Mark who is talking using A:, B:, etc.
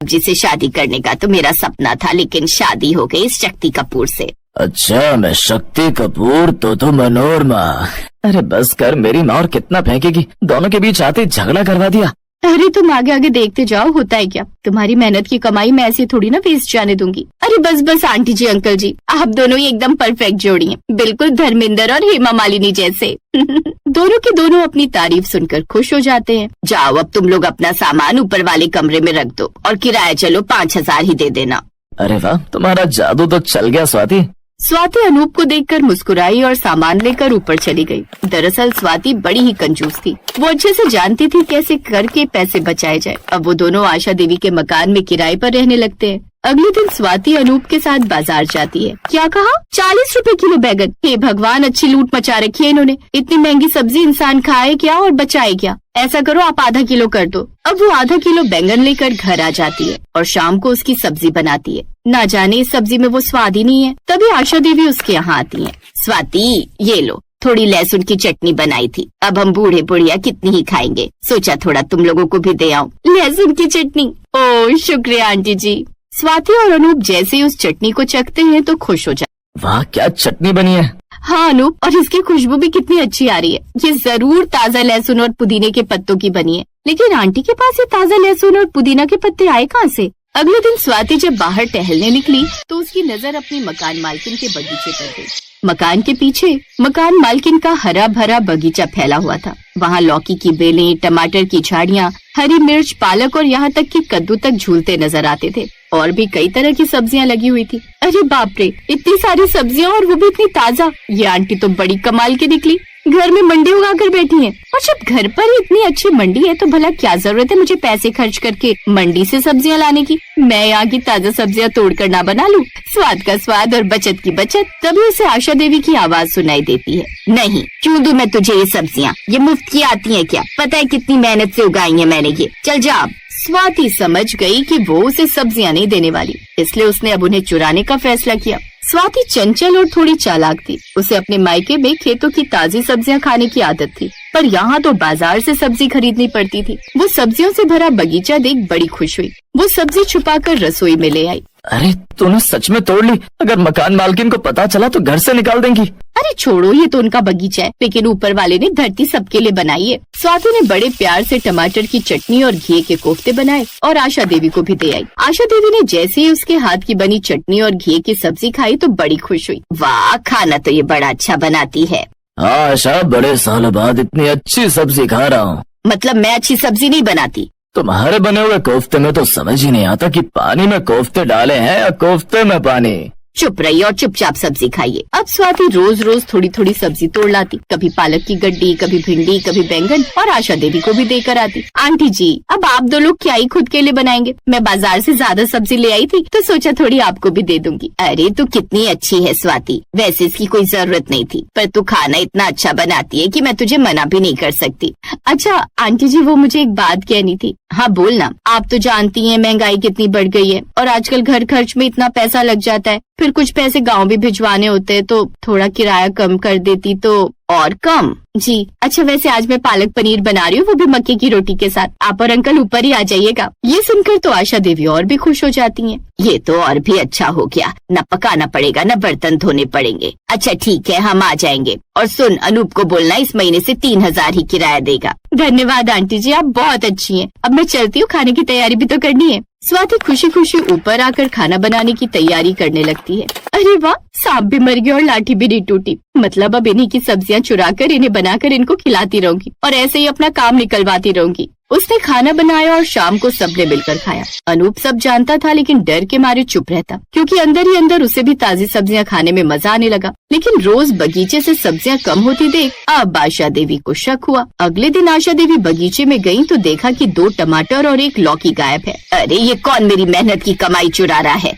A: जिसे शादी करने का तो मेरा सपना था, लेकिन शादी हो गई इस शक्ति कपूर से।
B: अच्छा, मैं शक्ति कपूर तो मनोरमा। अरे बस कर, मेरी माँ और कितना फेंकेगी, दोनों के बीच आते झगड़ा करवा दिया।
A: अरे तुम आगे आगे देखते जाओ, होता है क्या। तुम्हारी मेहनत की कमाई मैं ऐसे थोड़ी ना वेस्ट जाने दूंगी। अरे बस बस आंटी जी अंकल जी, आप दोनों ही एकदम परफेक्ट जोड़ी हैं, बिल्कुल धर्मेंद्र और हेमा मालिनी जैसे। दोनों के दोनों अपनी तारीफ सुनकर खुश हो जाते हैं। जाओ अब तुम लोग अपना सामान ऊपर वाले कमरे में रख दो और किराया चलो 5,000 ही दे देना।
B: अरे वाह, तुम्हारा जादू तो चल गया स्वाति।
A: स्वाति अनूप को देखकर मुस्कुराई और सामान लेकर ऊपर चली गई। दरअसल स्वाति बड़ी ही कंजूस थी, वो अच्छे से जानती थी कैसे करके पैसे बचाए जाए। अब वो दोनों आशा देवी के मकान में किराए पर रहने लगते हैं। अगले दिन स्वाति अनूप के साथ बाजार जाती है। क्या कहा? 40 रुपए किलो बैगन? हे भगवान, अच्छी लूट मचा रखी है इन्होंने। इतनी महंगी सब्जी इंसान खाए क्या और बचाए क्या। ऐसा करो आप आधा किलो कर दो। अब वो आधा किलो बैंगन लेकर घर आ जाती है और शाम को उसकी सब्जी बनाती है। ना जाने इस सब्जी में वो स्वाद ही नहीं है। तभी आशा देवी उसके यहाँ आती है। स्वाति ये लो, थोड़ी लहसुन की चटनी बनाई थी, अब हम बूढ़े बुढ़िया कितनी ही खाएंगे, सोचा थोड़ा तुम लोगों को भी दे आऊं। लहसुन की चटनी? ओह शुक्रिया आंटी जी। स्वाति और अनूप जैसे ही उस चटनी को चखते हैं तो खुश हो जाते।
B: वाह क्या चटनी बनी है।
A: हाँ अनूप, और इसकी खुशबू भी कितनी अच्छी आ रही है। ये जरूर ताजा लहसुन और पुदीने के पत्तों की बनी है। लेकिन आंटी के पास ये ताजा लहसुन और पुदीना के पत्ते आए कहाँ से? अगले दिन स्वाति जब बाहर टहलने निकली तो उसकी नजर अपनी मकान मालकिन के बगीचे पर गई। मकान के पीछे मकान मालकिन का हरा भरा बगीचा फैला हुआ था। वहाँ लौकी की बेलें, टमाटर की झाड़ियाँ, हरी मिर्च, पालक और यहाँ तक कि कद्दू तक झूलते नजर आते थे। और भी कई तरह की सब्जियाँ लगी हुई थी। अरे बाप रे, इतनी सारी सब्जियाँ और वो भी इतनी ताजा। ये आंटी तो बड़ी कमाल की निकली, घर में मंडी उगा कर बैठी है। और जब घर पर ही इतनी अच्छी मंडी है तो भला क्या जरूरत है मुझे पैसे खर्च करके मंडी से सब्जियां लाने की। मैं यहाँ की ताजा सब्जियां तोड़कर ना बना लूं। स्वाद का स्वाद और बचत की बचत। तभी उसे आशा देवी की आवाज सुनाई देती है। नहीं, क्यों दूं मैं तुझे ये सब्जियां? ये मुफ्त की आती है क्या? पता है कितनी मेहनत से उगाई है मैंने ये। चल जा। स्वाति समझ गई कि वो उसे सब्जियां नहीं देने वाली, इसलिए उसने अब उन्हें चुराने का फैसला किया। स्वाति चंचल और थोड़ी चालाक थी। उसे अपने मायके में खेतों की ताजी सब्जियां खाने की आदत थी, पर यहाँ तो बाजार से सब्जी खरीदनी पड़ती थी। वो सब्जियों से भरा बगीचा देख बड़ी खुश हुई। वो सब्जी छुपाकर रसोई में ले आई।
B: अरे तूने सच में तोड़ ली? अगर मकान मालकिन को पता चला तो घर से निकाल देंगी।
A: अरे छोड़ो, ये तो उनका बगीचा है, लेकिन ऊपर वाले ने धरती सबके लिए बनाई है। स्वाति ने बड़े प्यार से टमाटर की चटनी और घी के कोफ्ते बनाए और आशा देवी को भी दे आई। आशा देवी ने जैसे ही उसके हाथ की बनी चटनी और घी की सब्जी खाई तो बड़ी खुश हुई। वाह, खाना तो ये बड़ा अच्छा बनाती है।
B: हाँ आशा, बड़े सालों बाद इतनी अच्छी सब्जी खा रहा हूँ।
A: मतलब मैं अच्छी सब्जी नहीं बनाती?
B: तुम्हारे बने हुए कोफ्ते में तो समझ ही नहीं आता कि पानी में कोफ्ते डाले हैं या कोफ्ते में पानी।
A: चुप रहिए और चुपचाप सब्जी खाइए। अब स्वाति रोज रोज थोड़ी थोड़ी सब्जी तोड़ लाती, कभी पालक की गड्डी, कभी भिंडी, कभी बैंगन, और आशा देवी को भी देकर आती। आंटी जी, अब आप दो लोग क्या ही खुद के लिए बनाएंगे? मैं बाजार से ज्यादा सब्जी ले आई थी तो सोचा थोड़ी आपको भी दे दूंगी। अरे तू कितनी अच्छी है स्वाति, वैसे इसकी कोई जरूरत नहीं थी, पर तू खाना इतना अच्छा बनाती है कि मैं तुझे मना भी नहीं कर सकती। अच्छा आंटी जी, वो मुझे एक बात कहनी थी। हाँ बोलना। आप तो जानती हैं महंगाई कितनी बढ़ गई है और आजकल घर खर्च में इतना पैसा लग जाता है, फिर कुछ पैसे गांव भी भिजवाने होते हैं, तो थोड़ा किराया कम कर देती तो। और कम? जी अच्छा, वैसे आज मैं पालक पनीर बना रही हूँ, वो भी मक्के की रोटी के साथ। आप और अंकल ऊपर ही आ जाइएगा। ये सुनकर तो आशा देवी और भी खुश हो जाती हैं। ये तो और भी अच्छा हो गया, न पकाना पड़ेगा न बर्तन धोने पड़ेंगे। अच्छा ठीक है, हम आ जाएंगे। और सुन, अनूप को बोलना इस महीने से 3,000 ही किराया देगा। धन्यवाद आंटी जी, आप बहुत अच्छी हैं। अब मैं चलती हूँ, खाने की तैयारी भी तो करनी है। स्वाति खुशी खुशी ऊपर आकर खाना बनाने की तैयारी करने लगती है। अरे वाह, सांप भी मर गया और लाठी भी नहीं टूटी। मतलब अब इन्हीं की सब्जियां चुराकर इन्हें बनाकर इनको खिलाती रहूंगी और ऐसे ही अपना काम निकलवाती रहूंगी। उसने खाना बनाया और शाम को सबने मिलकर खाया। अनूप सब जानता था लेकिन डर के मारे चुप रहता, क्योंकि अंदर ही अंदर उसे भी ताजी सब्जियां खाने में मजा आने लगा। लेकिन रोज बगीचे से सब्जियां कम होती देख अब आशा देवी को शक हुआ। अगले दिन आशा देवी बगीचे में गई तो देखा कि 2 टमाटर और 1 लौकी गायब है। अरे ये कौन मेरी मेहनत की कमाई चुरा रहा है?